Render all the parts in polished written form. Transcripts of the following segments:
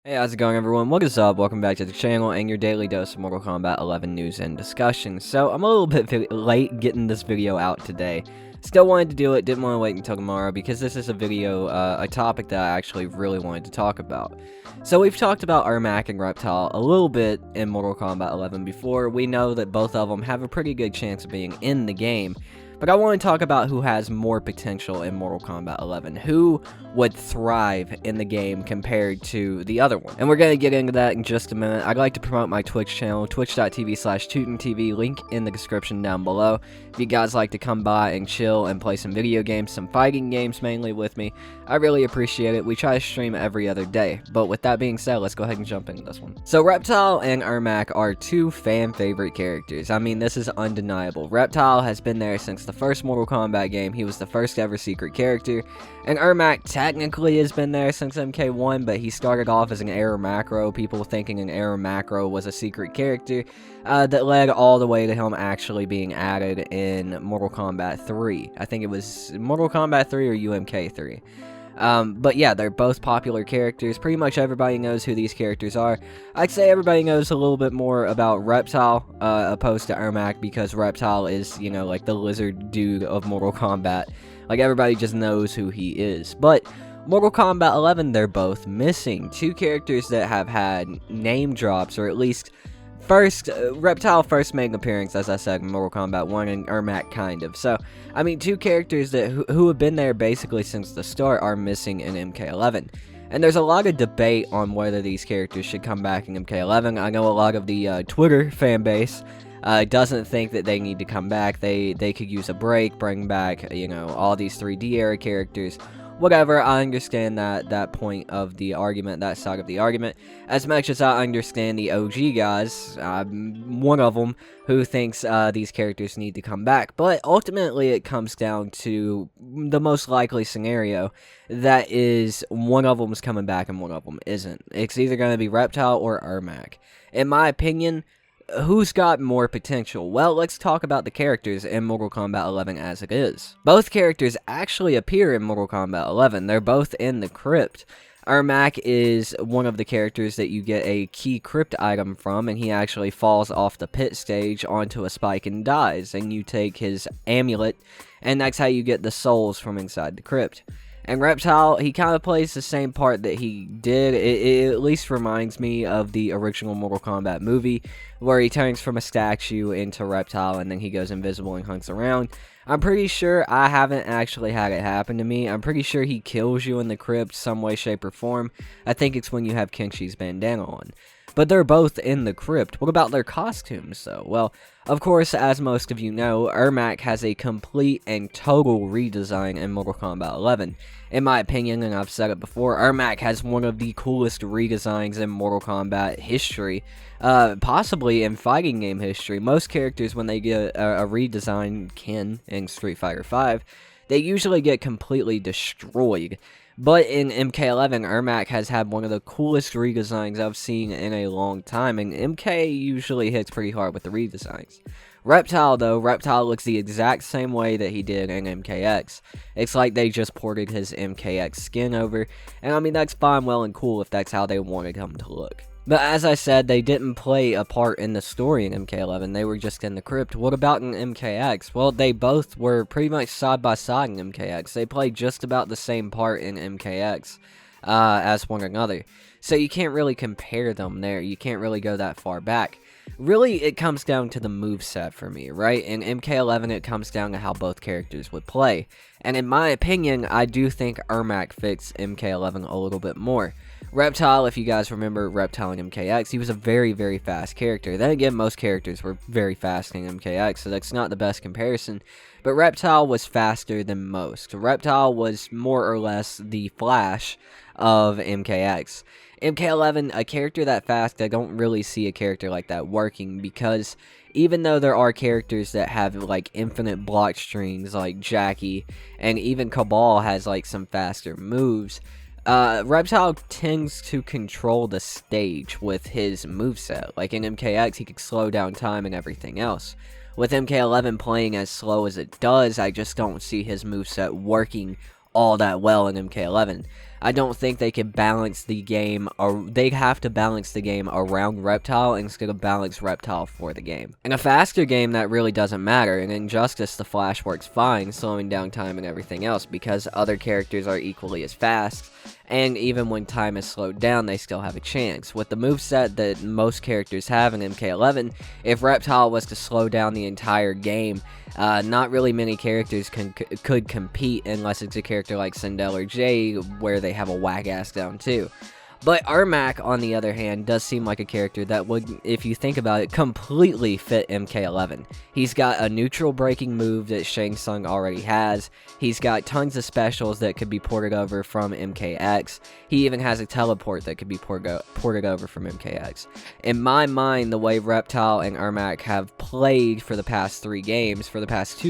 Hey, how's it going, everyone? What is up? Welcome back to the channel and your daily dose of Mortal Kombat 11 news and discussion. So, I'm a little bit late getting this video out today. Still wanted to do it, didn't want to wait until tomorrow because this is a video, a topic that I actually really wanted to talk about. So, we've talked about Ermac and Reptile a little bit in Mortal Kombat 11 before. We know that both of them have a pretty good chance of being in the game. But I want to talk about who has more potential in Mortal Kombat 11, who would thrive in the game compared to the other one. And we're going to get into that in just a minute. I'd like to promote my Twitch channel, twitch.tv/TutinTV, link in the description down below. If you guys like to come by and chill and play some video games, some fighting games mainly with me, I really appreciate it. We try to stream every other day. But with that being said, let's go ahead and jump into this one. So Reptile and Ermac are two fan favorite characters. I mean, this is undeniable. Reptile has been there since the first Mortal Kombat game. He was the first ever secret character, and Ermac technically has been there since MK1, but he started off as an error macro, people thinking an error macro was a secret character, that led all the way to him actually being added in Mortal Kombat 3. I think it was Mortal Kombat 3 or UMK 3. But yeah, they're both popular characters. Pretty much everybody knows who these characters are. I'd say everybody knows a little bit more about Reptile, opposed to Ermac, because Reptile is, you know, like the lizard dude of Mortal Kombat. Like, everybody just knows who he is. But Mortal Kombat 11, they're both missing. Two characters that have had name drops, or at least Reptile first made an appearance, as I said, in Mortal Kombat 1, and Ermac kind of. So, I mean, two characters that who have been there basically since the start are missing in MK11. And there's a lot of debate on whether these characters should come back in MK11. I know a lot of the Twitter fan base doesn't think that they need to come back. They could use a break, bring back, you know, all these 3D era characters. Whatever, I understand that point of the argument, that side of the argument. As much as I understand the OG guys, I'm one of them who thinks these characters need to come back. But ultimately, it comes down to the most likely scenario. That is, one of them's coming back and one of them isn't. It's either going to be Reptile or Ermac. In my opinion, who's got more potential? Well, let's talk about the characters in Mortal Kombat 11 as it is. Both characters actually appear in Mortal Kombat 11. They're both in the crypt. Ermac is one of the characters that you get a key crypt item from, and he actually falls off the pit stage onto a spike and dies, and you take his amulet, and that's how you get the souls from inside the crypt. And Reptile, he kind of plays the same part that he did. It at least reminds me of the original Mortal Kombat movie, where he turns from a statue into Reptile and then he goes invisible and hunts around. I'm pretty sure, I haven't actually had it happen to me, I'm pretty sure he kills you in the crypt some way, shape, or form. I think it's when you have Kenshi's bandana on. But they're both in the crypt. What about their costumes, though? Well, of course, as most of you know, Ermac has a complete and total redesign in Mortal Kombat 11. In my opinion, and I've said it before, Ermac has one of the coolest redesigns in Mortal Kombat history, possibly in fighting game history. Most characters, when they get a redesign, Ken in Street Fighter V, they usually get completely destroyed. But in MK11, Ermac has had one of the coolest redesigns I've seen in a long time, and MK usually hits pretty hard with the redesigns. Reptile, though, Reptile looks the exact same way that he did in MKX. It's like they just ported his MKX skin over, and I mean, that's fine, well, and cool if that's how they wanted him to look. But as I said, they didn't play a part in the story in MK11, they were just in the crypt. What about in MKX? Well, they both were pretty much side by side in MKX. They played just about the same part in MKX as one another. So you can't really compare them there, you can't really go that far back. Really, it comes down to the moveset for me, right? In MK11, it comes down to how both characters would play. And in my opinion, I do think Ermac fits MK11 a little bit more. Reptile, if you guys remember Reptile in MKX, he was a very, very fast character. Then again, most characters were very fast in MKX, so that's not the best comparison. But Reptile was faster than most. Reptile was more or less the Flash of MKX. MK11, a character that fast, I don't really see a character like that working, because even though there are characters that have like infinite block strings like Jackie, and even Cabal has like some faster moves, Reptile tends to control the stage with his moveset. Like in MKX, he could slow down time and everything else. With MK11 playing as slow as it does, I just don't see his moveset working all that well in MK11. I don't think they can balance the game, or they have to balance the game around Reptile instead of balance Reptile for the game. In a faster game, that really doesn't matter. In Injustice, the Flash works fine, slowing down time and everything else, because other characters are equally as fast, and even when time is slowed down, they still have a chance. With the moveset that most characters have in MK11, if Reptile was to slow down the entire game, not really many characters could compete unless it's a character like Sindel or Jay, where they have a whack-ass down too. But Ermac, on the other hand, does seem like a character that would, if you think about it, completely fit MK11. He's got a neutral breaking move that Shang Tsung already has. He's got tons of specials that could be ported over from MKX. He even has a teleport that could be ported over from MKX. In my mind, the way Reptile and Ermac have played for the past two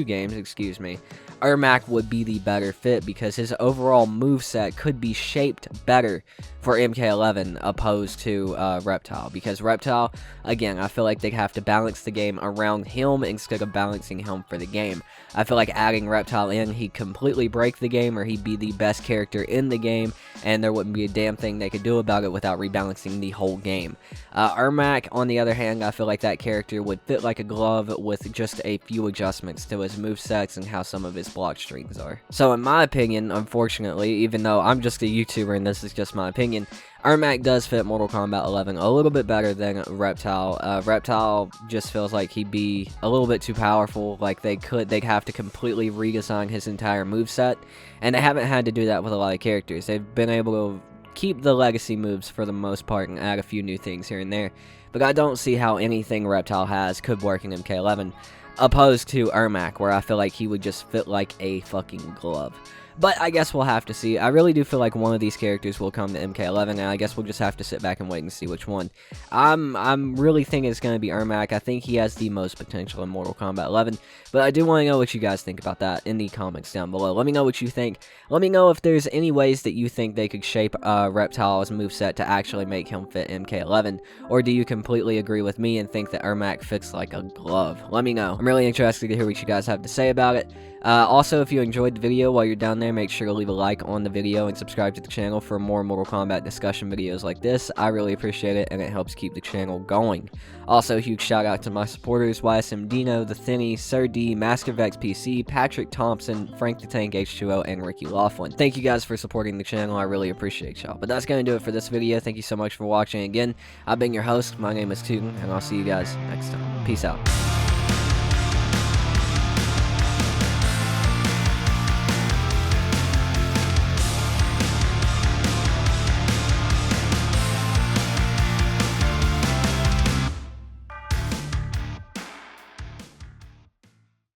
games, excuse me, Ermac would be the better fit because his overall moveset could be shaped better for MK11 opposed to Reptile. Because Reptile, again, I feel like they have to balance the game around him instead of balancing him for the game. I feel like adding Reptile in, he'd completely break the game, or he'd be the best character in the game, and there wouldn't be a damn thing they could do about it without rebalancing the whole game. Ermac, on the other hand, I feel like that character would fit like a glove with just a few adjustments to his movesets and how some of his block strings are. So in my opinion, unfortunately, even though I'm just a YouTuber and this is just my opinion, Ermac does fit Mortal Kombat 11 a little bit better than Reptile. Reptile just feels like he'd be a little bit too powerful. Like they'd have to completely redesign his entire moveset, and they haven't had to do that with a lot of characters. They've been able to keep the legacy moves for the most part and add a few new things here and there, but I don't see how anything Reptile has could work in MK11, opposed to Ermac, where I feel like he would just fit like a fucking glove. But I guess we'll have to see. I really do feel like one of these characters will come to MK11, and I guess we'll just have to sit back and wait and see which one. I'm really thinking it's going to be Ermac. I think he has the most potential in Mortal Kombat 11, but I do want to know what you guys think about that in the comments down below. Let me know what you think. Let me know if there's any ways that you think they could shape Reptile's moveset to actually make him fit MK11, or do you completely agree with me and think that Ermac fits like a glove? Let me know. I'm really interested to hear what you guys have to say about it. Also, if you enjoyed the video while you're down there, make sure to leave a like on the video and subscribe to the channel for more Mortal Kombat discussion videos like this. I really appreciate it, and it helps keep the channel going. Also, huge shout out to my supporters, YSM Dino, The Thinny, Sir D, Mastervex PC, Patrick Thompson, Frank the Tank H2O, and Ricky Laughlin. Thank you guys for supporting the channel. I really appreciate y'all. But that's going to do it for this video. Thank you so much for watching. Again, I've been your host. My name is Tootin, and I'll see you guys next time. Peace out.